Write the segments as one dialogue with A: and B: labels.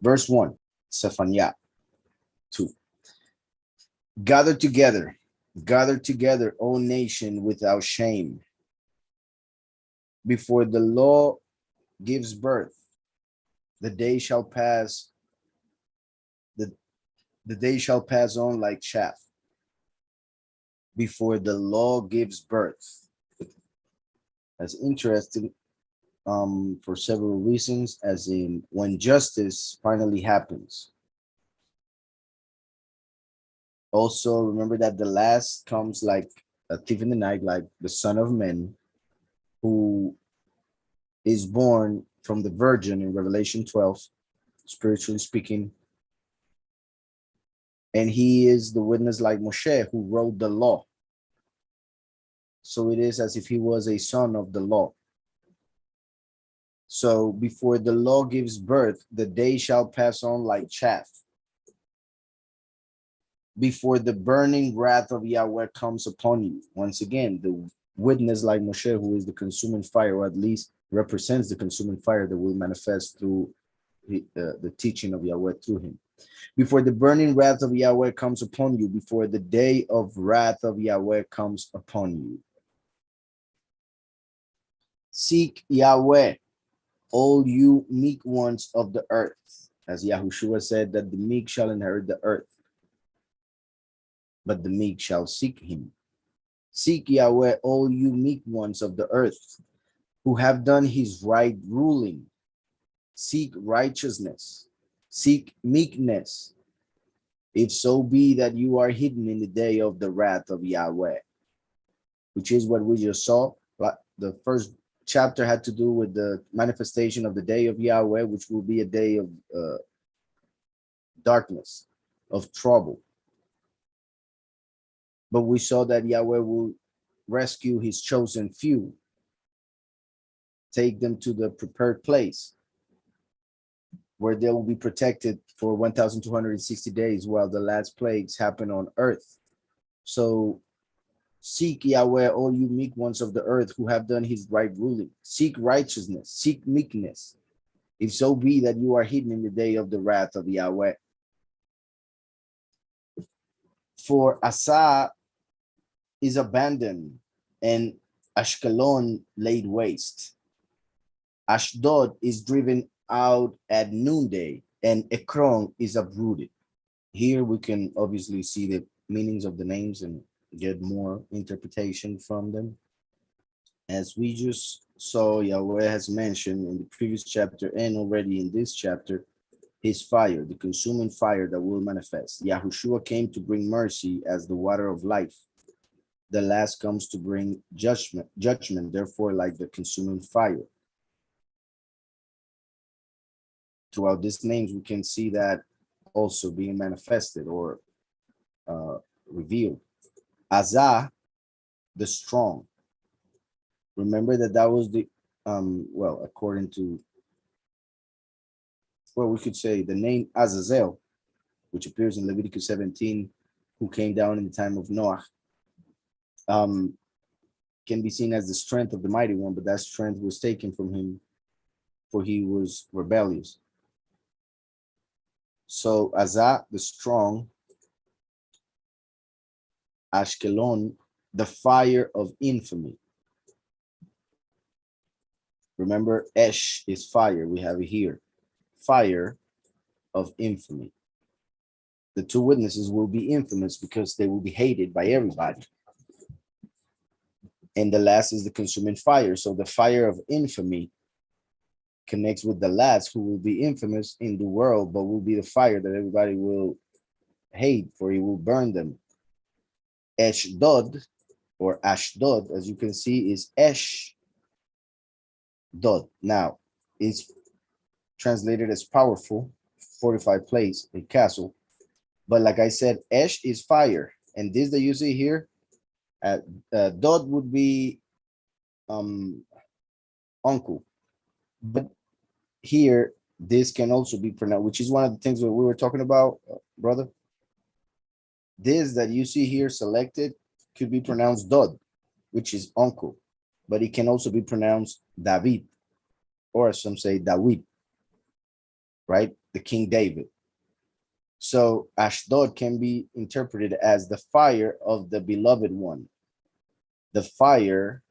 A: Verse 1, TzephanYah 2. Gather together, O nation, without shame. Before the law gives birth, the day shall pass, the day shall pass on like chaff. Before the law gives birth. That's interesting for several reasons, as in when justice finally happens. Also, remember that the last comes like a thief in the night, like the Son of Man, who is born from the Virgin in Revelation 12, spiritually speaking. And he is the witness like Moshe, who wrote the law. So it is as if he was a son of the law. So before the law gives birth, the day shall pass on like chaff. Before the burning wrath of Yahweh comes upon you. Once again, the witness like Moshe, who is the consuming fire, or at least represents the consuming fire that will manifest through the teaching of Yahweh through him. Before the burning wrath of Yahweh comes upon you, before the day of wrath of Yahweh comes upon you. Seek Yahweh, all you meek ones of the earth. As Yahushua said, that the meek shall inherit the earth, but the meek shall seek him. Seek Yahweh, all you meek ones of the earth, who have done his right ruling. Seek righteousness, seek meekness, if so be that you are hidden in the day of the wrath of Yahweh, which is what we just saw. The first chapter had to do with the manifestation of the day of Yahweh, which will be a day of darkness, of trouble. But we saw that Yahweh will rescue his chosen few, take them to the prepared place where they will be protected for 1,260 days while the last plagues happen on earth. So seek Yahweh, all you meek ones of the earth who have done his right ruling. Seek righteousness, seek meekness, if so be that you are hidden in the day of the wrath of Yahweh. For Asa is abandoned and Ashkelon laid waste. Ashdod is driven out at noonday and Ekron is uprooted. Here we can obviously see the meanings of the names and get more interpretation from them. As we just saw, Yahweh has mentioned in the previous chapter and already in this chapter, his fire, the consuming fire that will manifest. Yahushua came to bring mercy as the water of life. The last comes to bring judgment, therefore like the consuming fire. Throughout these names, we can see that also being manifested or revealed. Azah, the strong. Remember that was the, well, according to, well, we could say the name Azazel, which appears in Leviticus 17, who came down in the time of Noah, can be seen as the strength of the mighty one, but that strength was taken from him, for he was rebellious. So Azah, the strong, Ashkelon, the fire of infamy. Remember, Esh is fire. We have it here. Fire of infamy. The two witnesses will be infamous because they will be hated by everybody. And the last is the consuming fire. So the fire of infamy connects with the last, who will be infamous in the world, but will be the fire that everybody will hate, for he will burn them. Eshdod, or Ashdod, as you can see, is Esh Dod. Now, it's translated as powerful, fortified place, a castle. But like I said, Esh is fire. And this that you see here, Dod would be uncle. But here, this can also be pronounced, which is one of the things that we were talking about, brother. This that you see here selected could be pronounced Dod, which is uncle, but it can also be pronounced David, or as some say David, right? the King David. So Ashdod can be interpreted as the fire of the beloved one, the fire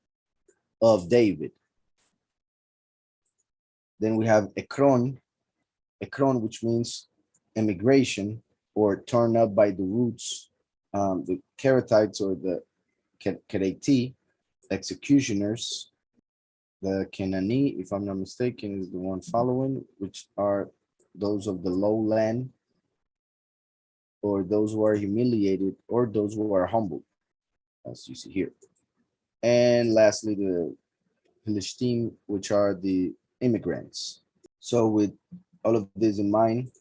A: of David. Then we have Ekron, which means immigration or torn up by the roots. The Kerethites or the Kereti, executioners. The Kenani, if I'm not mistaken, is the one following, which are those of the lowland, or those who are humiliated, or those who are humbled, as you see here. And lastly, the Philistine, which are the immigrants. So with all of this in mind,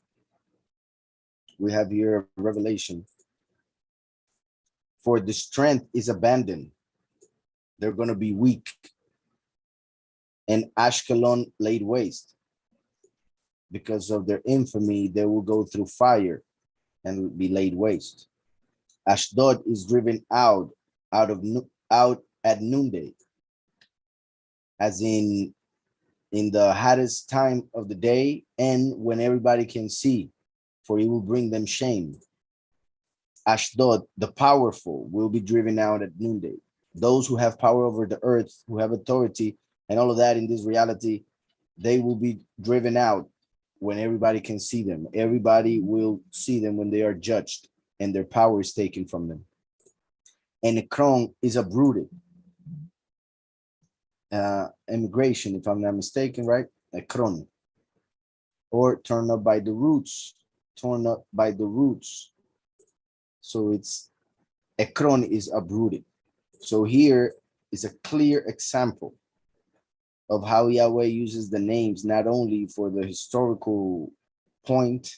A: we have here a revelation. For the strength is abandoned. They're going to be weak. And Ashkelon laid waste. Because of their infamy, they will go through fire and be laid waste. Ashdod is driven out at noonday, as in the hottest time of the day and when everybody can see, for he will bring them shame. Ashdod, the powerful, will be driven out at noonday. Those who have power over the earth, who have authority and all of that in this reality, they will be driven out when everybody can see them. Everybody will see them when they are judged and their power is taken from them. And Ekron is uprooted. Immigration, if I'm not mistaken, right? Ekron. Or torn up by the roots. Torn up by the roots. So it's Ekron is uprooted. So here is a clear example of how Yahweh uses the names not only for the historical point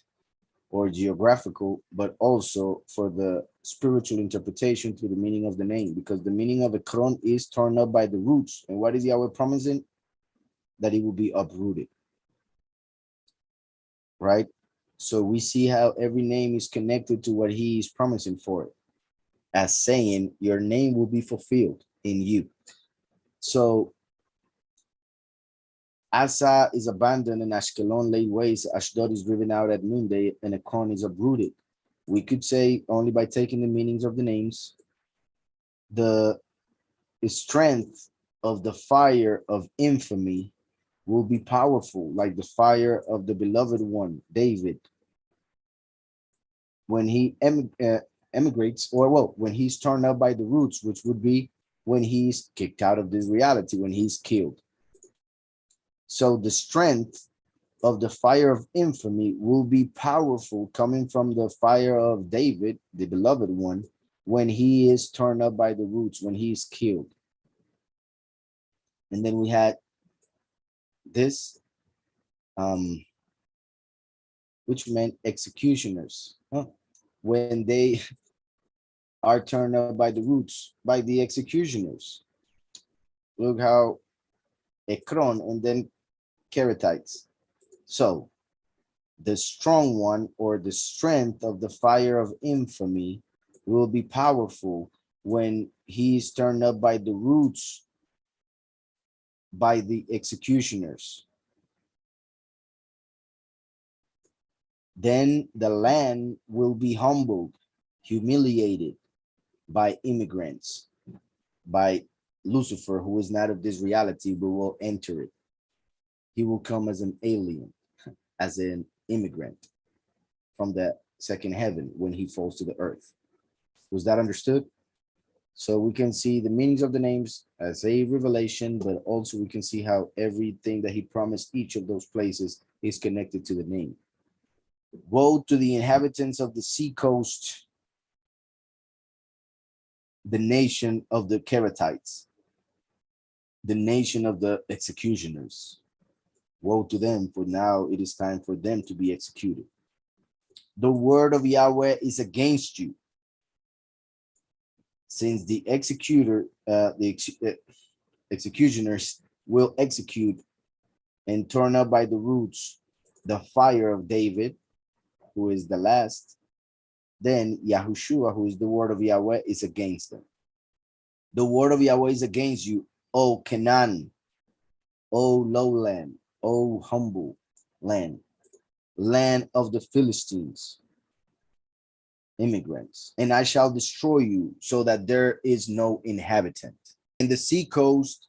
A: or geographical, but also for the spiritual interpretation through the meaning of the name, because the meaning of Ekron is torn up by the roots. And what is Yahweh promising? That it will be uprooted, right? So we see how every name is connected to what he is promising for it, as saying your name will be fulfilled in you. So Asa is abandoned and Ashkelon laid waste. Ashdod is driven out at noonday and Ekron is uprooted. We could say only by taking the meanings of the names, the strength of the fire of infamy will be powerful, like the fire of the beloved one, David, when he emigrates, or well, when he's torn up by the roots, which would be when he's kicked out of this reality, when he's killed. So the strength of the fire of infamy will be powerful, coming from the fire of David, the beloved one, when he is torn up by the roots, when he is killed. And then we had this, which meant executioners. When they are turned up by the roots, by the executioners. Look how Ekron and then Kerethites. So the strong one, or the strength of the fire of infamy, will be powerful when he is turned up by the roots, by the executioners. Then the land will be humbled, humiliated by immigrants, by Lucifer, who is not of this reality, but will enter it. He will come as an alien, as an immigrant from the second heaven when he falls to the earth. Was that understood? So we can see the meanings of the names as a revelation, but also we can see how everything that he promised each of those places is connected to the name. Woe to the inhabitants of the sea coast, the nation of the Kerethites, the nation of the executioners. Woe to them, for now it is time for them to be executed. The word of Yahweh is against you, since the executioners will execute and turn up by the roots the fire of David, who is the last. Then Yahushua, who is the word of Yahweh, is against them. The word of Yahweh is against you, O Canaan, O lowland, O humble land. land of the Philistines, immigrants, and I shall destroy you so that there is no inhabitant. And the sea coast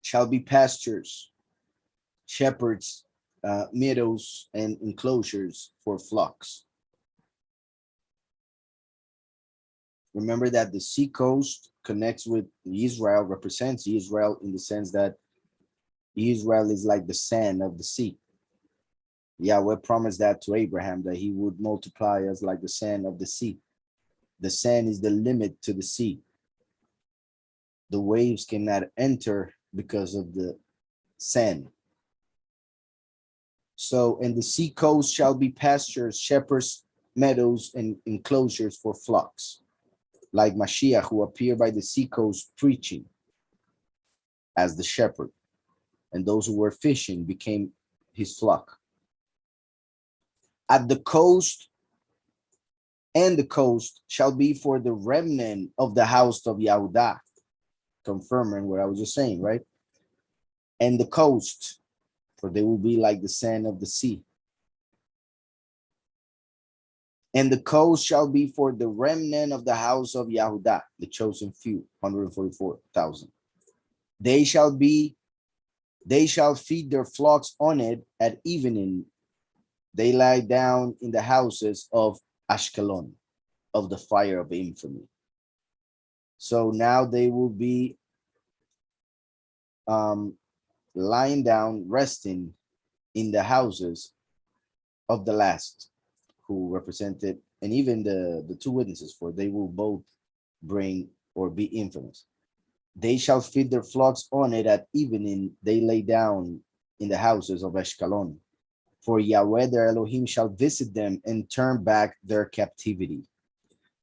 A: shall be pastures, shepherds, meadows, and enclosures for flocks. Remember that the sea coast connects with Israel, represents Israel in the sense that Israel is like the sand of the sea. Yahweh promised that to Abraham, that he would multiply us like the sand of the sea. The sand is the limit to the sea. The waves cannot enter because of the sand. So, and the sea coast shall be pastures, shepherds, meadows, and enclosures for flocks, like Mashiach, who appeared by the sea coast preaching as the shepherd, and those who were fishing became his flock. At the coast, and the coast shall be for the remnant of the house of Yahudah, confirming what I was just saying, right? And the coast, for they will be like the sand of the sea. And the coast shall be for the remnant of the house of Yahudah, the chosen few, 144,000. They shall feed their flocks on it at evening. They lie down in the houses of Ashkelon, of the fire of infamy. So now they will be lying down, resting in the houses of the last, who represented, and even the two witnesses, for they will both bring or be infamous. They shall feed their flocks on it at evening. They lay down in the houses of Ashkelon. For Yahweh their Elohim shall visit them and turn back their captivity.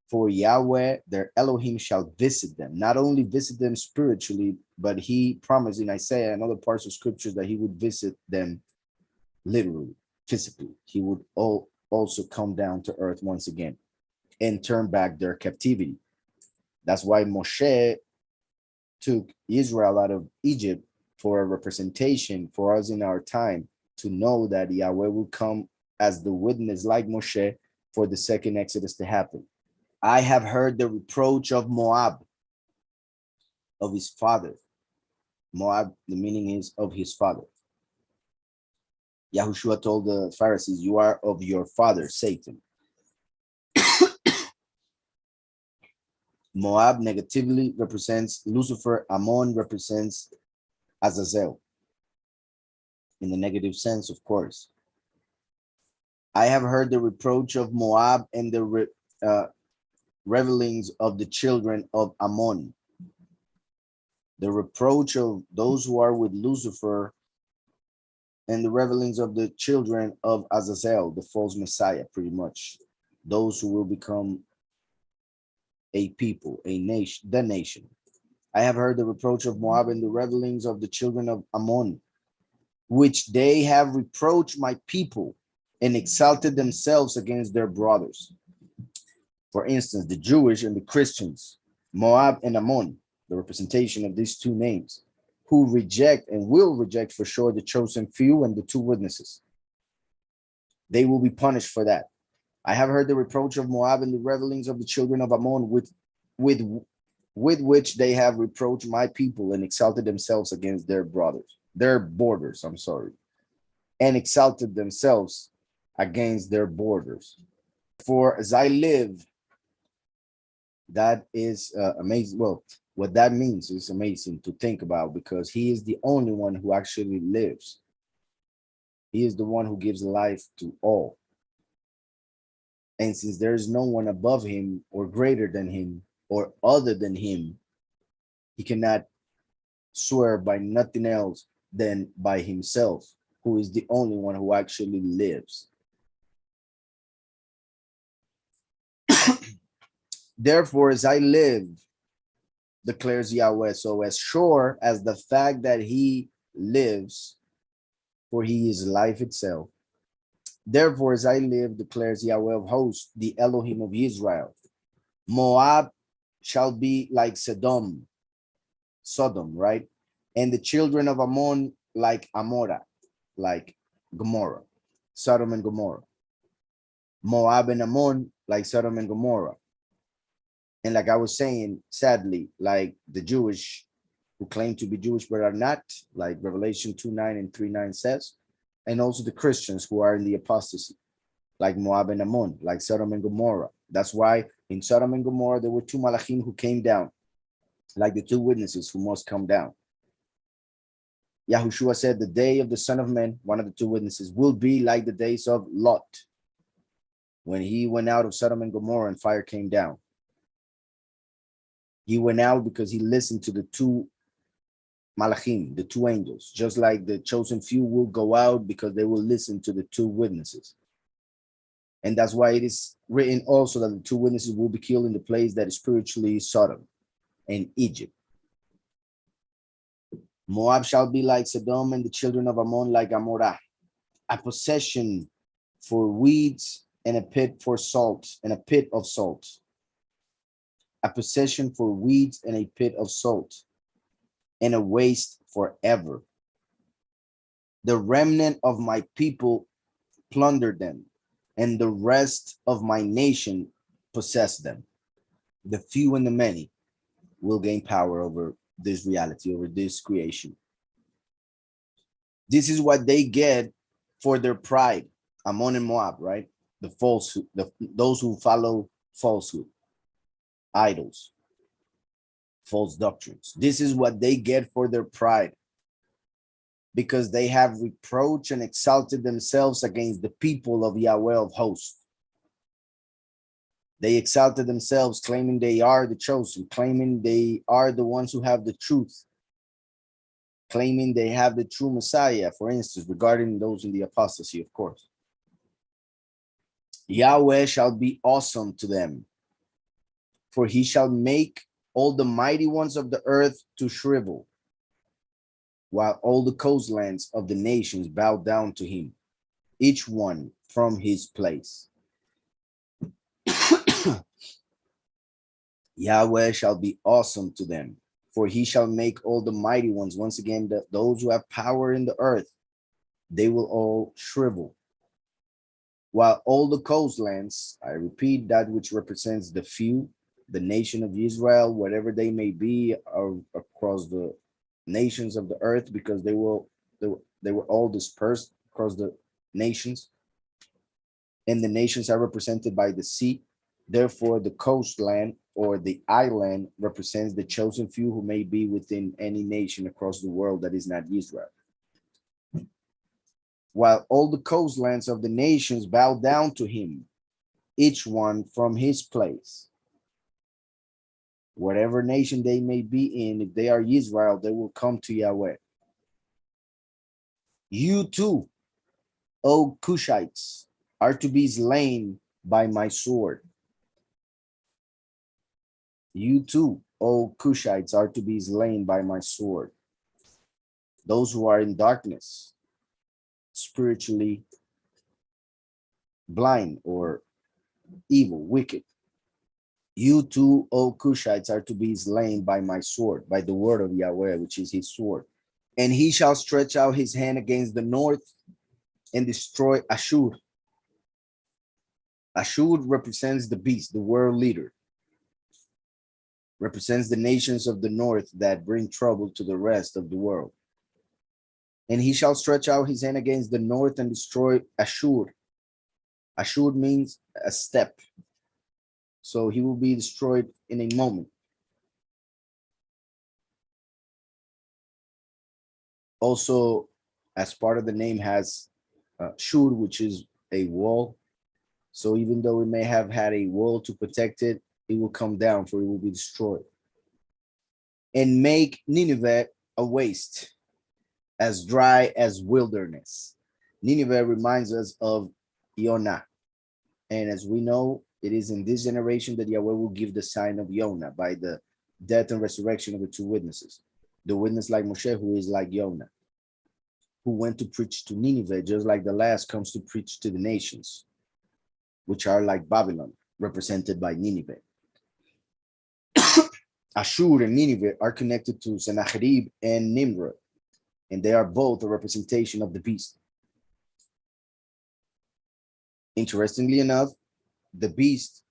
A: For Yahweh their Elohim shall visit them, not only visit them spiritually, but he promised in Isaiah and other parts of scriptures that he would visit them literally, physically. He would also come down to earth once again and turn back their captivity. That's why Moshe took Israel out of Egypt for a representation for us in our time, to know that Yahweh will come as the witness like Moshe for the second Exodus to happen. I have heard the reproach of Moab, of his father. Moab, the meaning is of his father. Yahushua told the Pharisees, you are of your father, Satan. Moab negatively represents Lucifer. Ammon represents Azazel. In the negative sense, of course. I have heard the reproach of Moab and the revelings of the children of Ammon. The reproach of those who are with Lucifer and the revelings of the children of Azazel, the false Messiah, pretty much. Those who will become a people, a nation, the nation. I have heard the reproach of Moab and the revelings of the children of Ammon, which they have reproached my people and exalted themselves against their brothers. For instance, the Jewish and the Christians, Moab and Ammon, the representation of these two names, who reject and will reject for sure the chosen few and the two witnesses. They will be punished for that. I have heard the reproach of Moab and the revelings of the children of Ammon with which they have reproached my people and exalted themselves against their borders, and exalted themselves against their borders. For as I live, that is amazing. Well, what that means is amazing to think about, because he is the only one who actually lives. He is the one who gives life to all. And since there is no one above him or greater than him or other than him, he cannot swear by nothing else than by himself, who is the only one who actually lives. Therefore, as I live, declares Yahweh, so as sure as the fact that he lives, for he is life itself. Therefore, as I live, declares Yahweh of hosts, the Elohim of Israel, Moab shall be like Sodom, right? And the children of Ammon like Amorah, like Gomorrah. Sodom and Gomorrah. Moab and Ammon, like Sodom and Gomorrah. And like I was saying, sadly, like the Jewish who claim to be Jewish but are not, like Revelation 2:9 and 3:9 says, and also the Christians who are in the apostasy, like Moab and Ammon, like Sodom and Gomorrah. That's why in Sodom and Gomorrah, there were two Malachim who came down, like the two witnesses who must come down. Yahushua said, the day of the Son of Man, one of the two witnesses, will be like the days of Lot, when he went out of Sodom and Gomorrah and fire came down. He went out because he listened to the two Malachim, the two angels, just like the chosen few will go out because they will listen to the two witnesses. And that's why it is written also that the two witnesses will be killed in the place that is spiritually Sodom and Egypt. Moab shall be like Sodom, and the children of Ammon like Amorah, a possession for weeds and a pit for salt, and a pit of salt. A possession for weeds and a pit of salt, and a waste forever. The remnant of my people plundered them, and the rest of my nation possessed them. The few and the many will gain power over this reality, over this creation. This is what they get for their pride. Ammon and Moab, right? The falsehood, those who follow falsehood, idols, false doctrines. This is what they get for their pride, because they have reproached and exalted themselves against the people of Yahweh of hosts. They exalted themselves, claiming they are the chosen, claiming they are the ones who have the truth, claiming they have the true Messiah, for instance, regarding those in the apostasy, of course. Yahweh shall be awesome to them, for he shall make all the mighty ones of the earth to shrivel, while all the coastlands of the nations bow down to him, each one from his place. Yahweh shall be awesome to them, for he shall make all the mighty ones, once again, those who have power in the earth, they will all shrivel. While all the coastlands, I repeat, that which represents the few, the nation of Israel, whatever they may be, are across the nations of the earth, because they were all dispersed across the nations, and the nations are represented by the sea. Therefore, the coastland or the island represents the chosen few who may be within any nation across the world that is not Israel. While all the coastlands of the nations bow down to him, each one from his place. Whatever nation they may be in, if they are Israel, they will come to Yahweh. You too, O Cushites, are to be slain by my sword. You too, O Cushites, are to be slain by my sword. Those who are in darkness, spiritually blind or evil, wicked. You too, O Cushites, are to be slain by my sword, by the word of Yahweh, which is his sword. And he shall stretch out his hand against the north and destroy Ashur. Ashur represents the beast, the world leader. Represents the nations of the north that bring trouble to the rest of the world. And he shall stretch out his hand against the north and destroy Ashur. Ashur means a step. So he will be destroyed in a moment. Also, as part of the name has Shur, which is a wall. So even though it may have had a wall to protect it, it will come down, for it will be destroyed. And make Nineveh a waste, as dry as wilderness. Nineveh reminds us of Yonah. And as we know, it is in this generation that Yahweh will give the sign of Yonah by the death and resurrection of the two witnesses. The witness like Moshe, who is like Yonah, who went to preach to Nineveh, just like the last comes to preach to the nations, which are like Babylon, represented by Nineveh. Ashur and Nineveh are connected to Sennacherib and Nimrod, and they are both a representation of the beast. Interestingly enough, the beast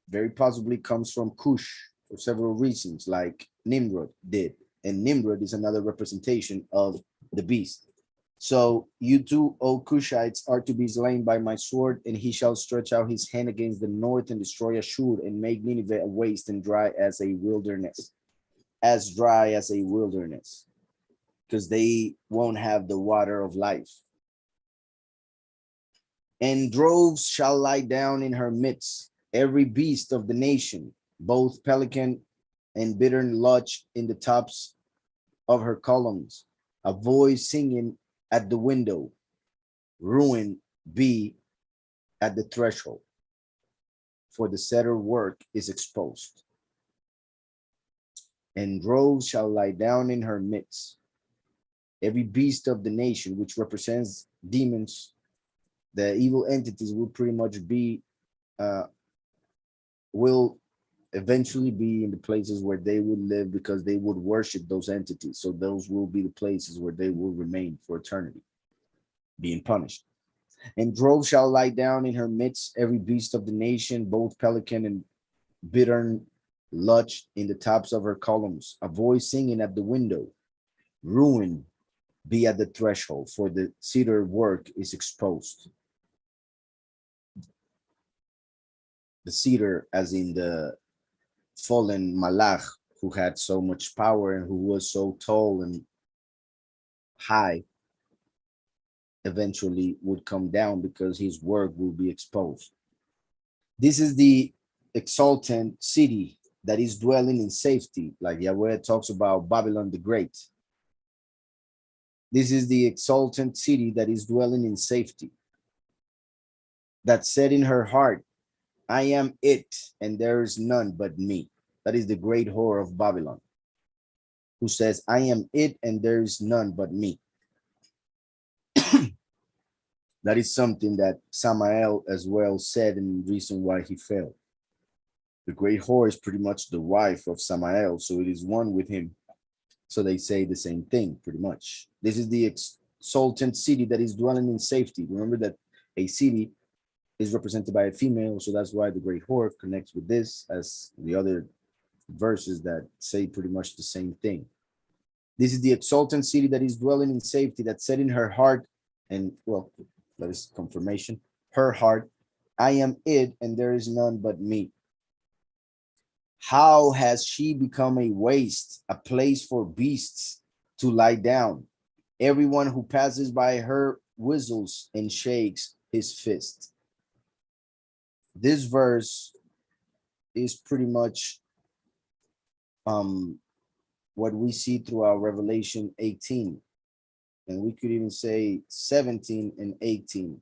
A: very possibly comes from Cush for several reasons, like Nimrod did. And Nimrod is another representation of the beast. So you too, O Cushites, are to be slain by my sword, and he shall stretch out his hand against the north and destroy Ashur and make Nineveh a waste and dry as a wilderness, because they won't have the water of life. And droves shall lie down in her midst, every beast of the nation, both pelican and bittern lodge in the tops of her columns, a voice singing at the window, ruin be at the threshold, for the setter work is exposed. And droves shall lie down in her midst, every beast of the nation, which represents demons. The evil entities will pretty much be, will eventually be in the places where they would live because they would worship those entities. So those will be the places where they will remain for eternity, being punished. And drove shall lie down in her midst, every beast of the nation, both pelican and bittern lodged in the tops of her columns, a voice singing at the window, ruin be at the threshold, for the cedar work is exposed. The cedar, as in the fallen Malach, who had so much power and who was so tall and high, eventually would come down because his work will be exposed. This is the exultant city that is dwelling in safety, like Yahweh talks about Babylon the Great. This is the exultant city that is dwelling in safety, that said in her heart, I am it, and there is none but me. That is the great whore of Babylon, who says, I am it, and there is none but me. That is something that Samael as well said, and the reason why he fell. The great whore is pretty much the wife of Samael, so it is one with him. So they say the same thing, pretty much. This is the exultant city that is dwelling in safety. Remember that a city is represented by a female, so that's why the great whore connects with this, as the other verses that say pretty much the same thing. This is the exultant city that is dwelling in safety, that said in her heart, and well, that is confirmation, her heart, I am it, and there is none but me. How has she become a waste, a place for beasts to lie down? Everyone who passes by her whistles and shakes his fist. This verse is pretty much what we see throughout Revelation 18. And we could even say 17 and 18,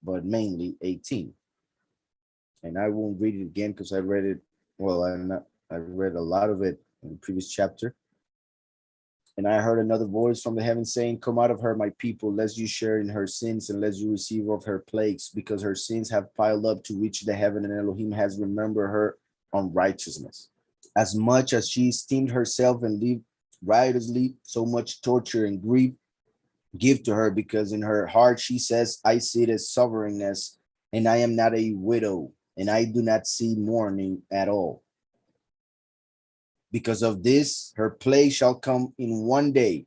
A: but mainly 18. And I won't read it again because I read it, well, I read a lot of it in the previous chapter. And I heard another voice from the heavens saying, come out of her, my people, lest you share in her sins and lest you receive of her plagues, because her sins have piled up to reach the heaven, and Elohim has remembered her unrighteousness. As much as she esteemed herself and lived riotously, so much torture and grief give to her, because in her heart she says, I sit as sovereignness, and I am not a widow, and I do not see mourning at all. Because of this, her plague shall come in one day,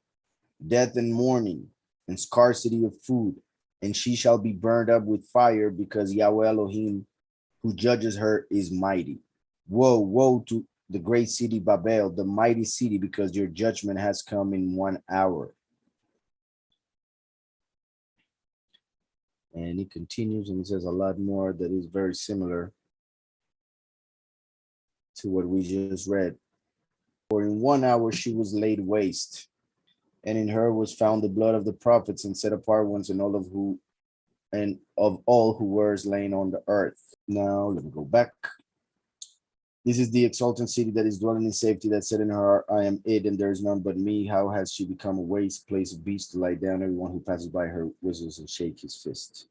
A: death and mourning, and scarcity of food, and she shall be burned up with fire, because Yahweh Elohim, who judges her, is mighty. Woe, woe to the great city Babel, the mighty city, because your judgment has come in 1 hour. And he continues and he says a lot more that is very similar to what we just read. For in 1 hour she was laid waste, and in her was found the blood of the prophets and set apart ones, and of all who were slain on the earth. Now let me go back. This is the exultant city that is dwelling in safety, that said in her heart, I am it, and there is none but me. How has she become a waste place of beasts to lie down? Everyone who passes by her whistles and shake his fist.